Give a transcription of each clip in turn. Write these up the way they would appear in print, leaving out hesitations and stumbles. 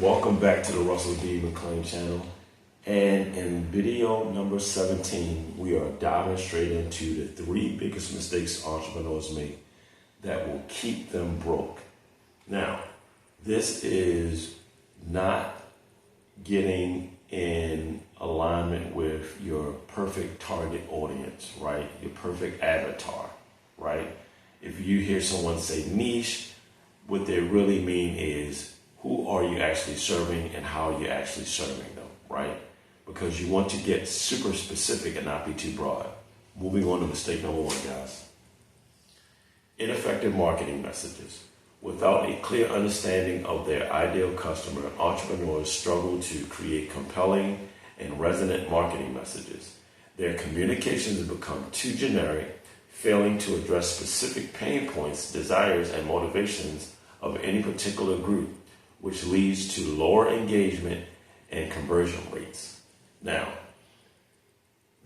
Welcome back to the Russell D. McLean channel. And in video number 17, we are diving straight into the 3 biggest mistakes entrepreneurs make that will keep them broke. Now, this is not getting in alignment with your perfect target audience, right? Your perfect avatar, right? If you hear someone say niche, what they really mean is who are you actually serving and how are you actually serving them, right? Because you want to get super specific and not be too broad. Moving on to mistake number 1, guys. Ineffective marketing messages. Without a clear understanding of their ideal customer, entrepreneurs struggle to create compelling and resonant marketing messages. Their communications become too generic, failing to address specific pain points, desires, and motivations of any particular group, which leads to lower engagement and conversion rates. Now,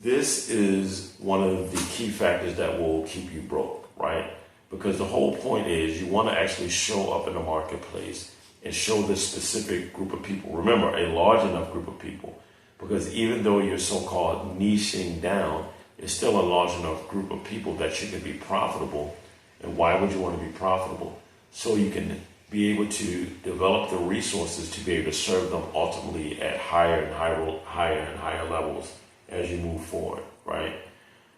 this is one of the key factors that will keep you broke, right? Because the whole point is you want to actually show up in the marketplace and show this specific group of people. Remember, a large enough group of people, because even though you're so-called niching down, it's still a large enough group of people that you can be profitable. And why would you want to be profitable? So you can be able to develop the resources to be able to serve them ultimately at higher and higher levels as you move forward, right?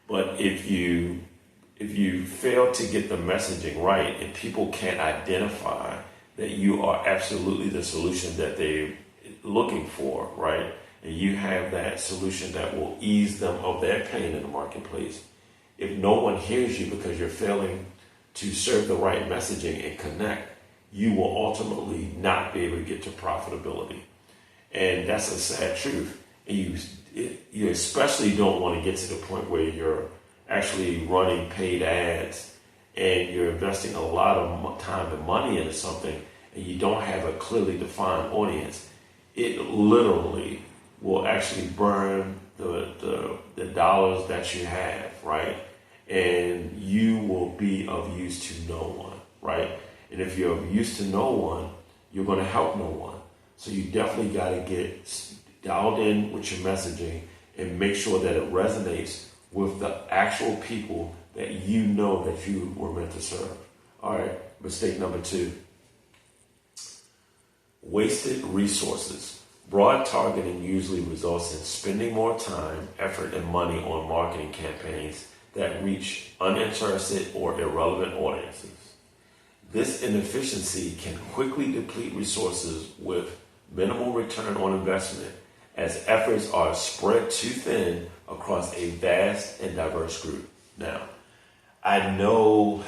But if you fail to get the messaging right and people can't identify that you are absolutely the solution that they're looking for, right? And you have that solution that will ease them of their pain in the marketplace. If no one hears you because you're failing to serve the right messaging and connect, you will ultimately not be able to get to profitability. And that's a sad truth. And you especially don't want to get to the point where you're actually running paid ads and you're investing a lot of time and money into something and you don't have a clearly defined audience. It literally will actually burn the dollars that you have, right? And you will be of use to no one, right? And if you're of use to no one, you're going to help no one. So you definitely got to get dialed in with your messaging and make sure that it resonates with the actual people that you know that you were meant to serve. All right, mistake number 2. Wasted resources. Broad targeting usually results in spending more time, effort, and money on marketing campaigns that reach uninterested or irrelevant audiences. This inefficiency can quickly deplete resources with minimal return on investment as efforts are spread too thin across a vast and diverse group. Now, I know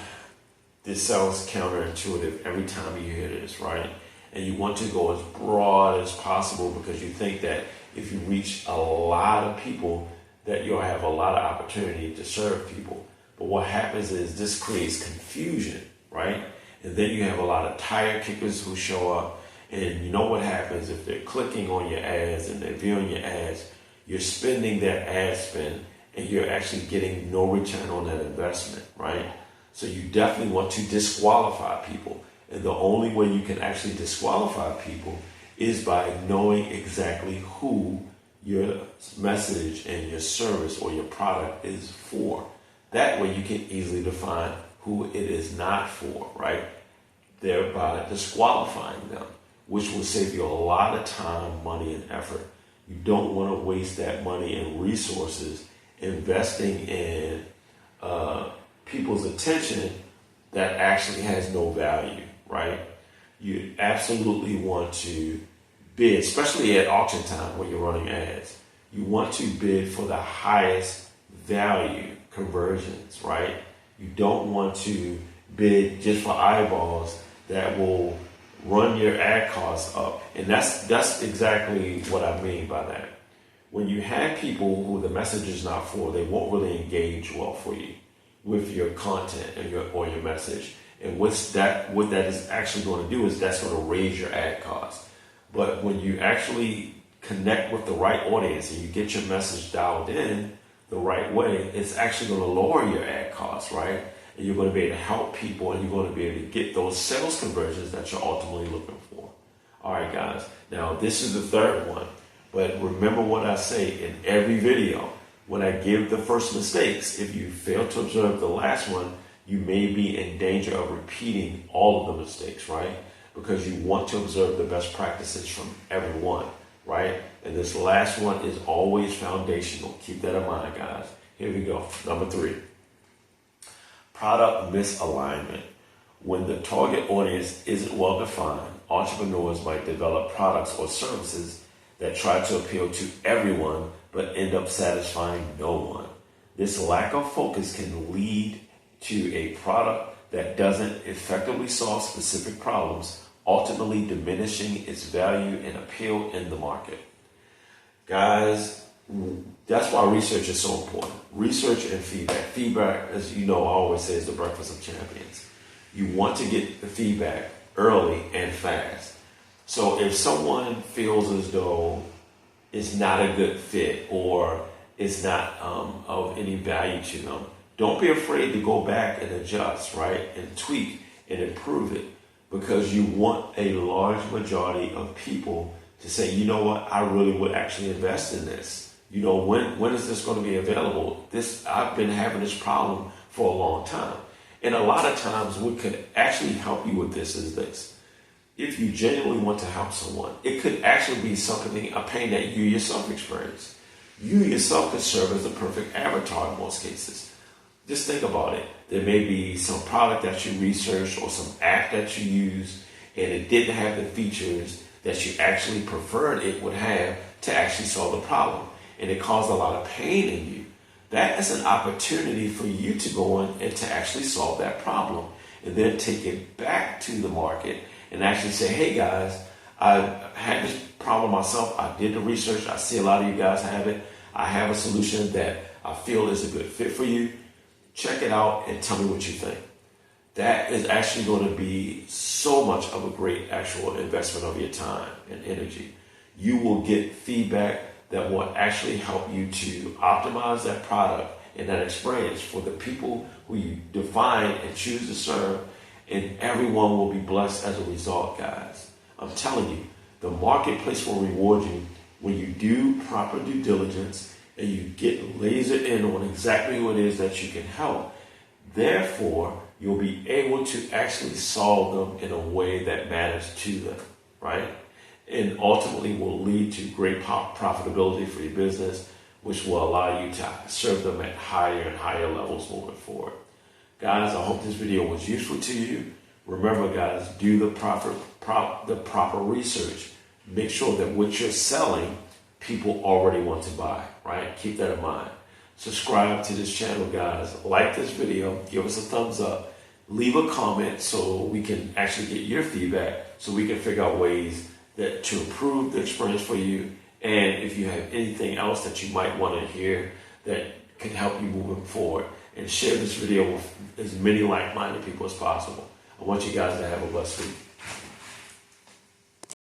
this sounds counterintuitive every time you hear this, right? And you want to go as broad as possible because you think that if you reach a lot of people, that you'll have a lot of opportunity to serve people. But what happens is this creates confusion, right? And then you have a lot of tire kickers who show up. And you know what happens if they're clicking on your ads and they're viewing your ads, you're spending their ad spend and you're actually getting no return on that investment, right? So you definitely want to disqualify people. And the only way you can actually disqualify people is by knowing exactly who your message and your service or your product is for. That way you can easily define who it is not for, right? Thereby disqualifying them, which will save you a lot of time, money, and effort. You don't want to waste that money and resources investing in people's attention that actually has no value, right? You absolutely want to bid, especially at auction time when you're running ads. You want to bid for the highest value conversions, right? You don't want to bid just for eyeballs that will run your ad costs up. And that's exactly what I mean by that. When you have people who the message is not for, they won't really engage well for you with your content and your message. And what that is actually going to do is that's going to raise your ad costs. But when you actually connect with the right audience and you get your message dialed in the right way, it's actually going to lower your ad costs, right? And you're going to be able to help people and you're going to be able to get those sales conversions that you're ultimately looking for. All right, guys. Now, this is the third one. But remember what I say in every video. When I give the first mistakes, if you fail to observe the last one, you may be in danger of repeating all of the mistakes, right? Because you want to observe the best practices from everyone, right? And this last one is always foundational. Keep that in mind, guys. Here we go. Number 3. Product misalignment. When the target audience isn't well defined, entrepreneurs might develop products or services that try to appeal to everyone but end up satisfying no one. This lack of focus can lead to a product that doesn't effectively solve specific problems, ultimately diminishing its value and appeal in the market. Guys, that's why research is so important. Research and feedback. Feedback, as you know, I always say, is the breakfast of champions. You want to get the feedback early and fast. So if someone feels as though it's not a good fit or it's not of any value to them, don't be afraid to go back and adjust, right? And tweak and improve it, because you want a large majority of people to say, you know what, I really would actually invest in this. You know, when is this going to be available? I've been having this problem for a long time. And a lot of times what could actually help you with this is this. If you genuinely want to help someone, it could actually be something, a pain that you yourself experience. You yourself could serve as the perfect avatar in most cases. Just think about it. There may be some product that you researched or some app that you used, and it didn't have the features that you actually preferred it would have to actually solve the problem. And it caused a lot of pain in you. That is an opportunity for you to go in and to actually solve that problem, and then take it back to the market and actually say, hey guys, I had this problem myself. I did the research. I see a lot of you guys have it. I have a solution that I feel is a good fit for you. Check it out and tell me what you think. That is actually going to be so much of a great actual investment of your time and energy. You will get feedback that will actually help you to optimize that product and that experience for the people who you define and choose to serve, and everyone will be blessed as a result, guys. I'm telling you, the marketplace will reward you when you do proper due diligence and you get laser in on exactly who it is that you can help. Therefore, you'll be able to actually solve them in a way that matters to them, right? And ultimately will lead to great profitability for your business, which will allow you to serve them at higher and higher levels moving forward. Guys, I hope this video was useful to you. Remember, guys, do the proper research. Make sure that what you're selling, people already want to buy, right? Keep that in mind. Subscribe to this channel, guys. Like this video. Give us a thumbs up. Leave a comment so we can actually get your feedback, so we can figure out ways that to improve the experience for you. And if you have anything else that you might want to hear that can help you moving forward, and share this video with as many like-minded people as possible. I want you guys to have a blessed week.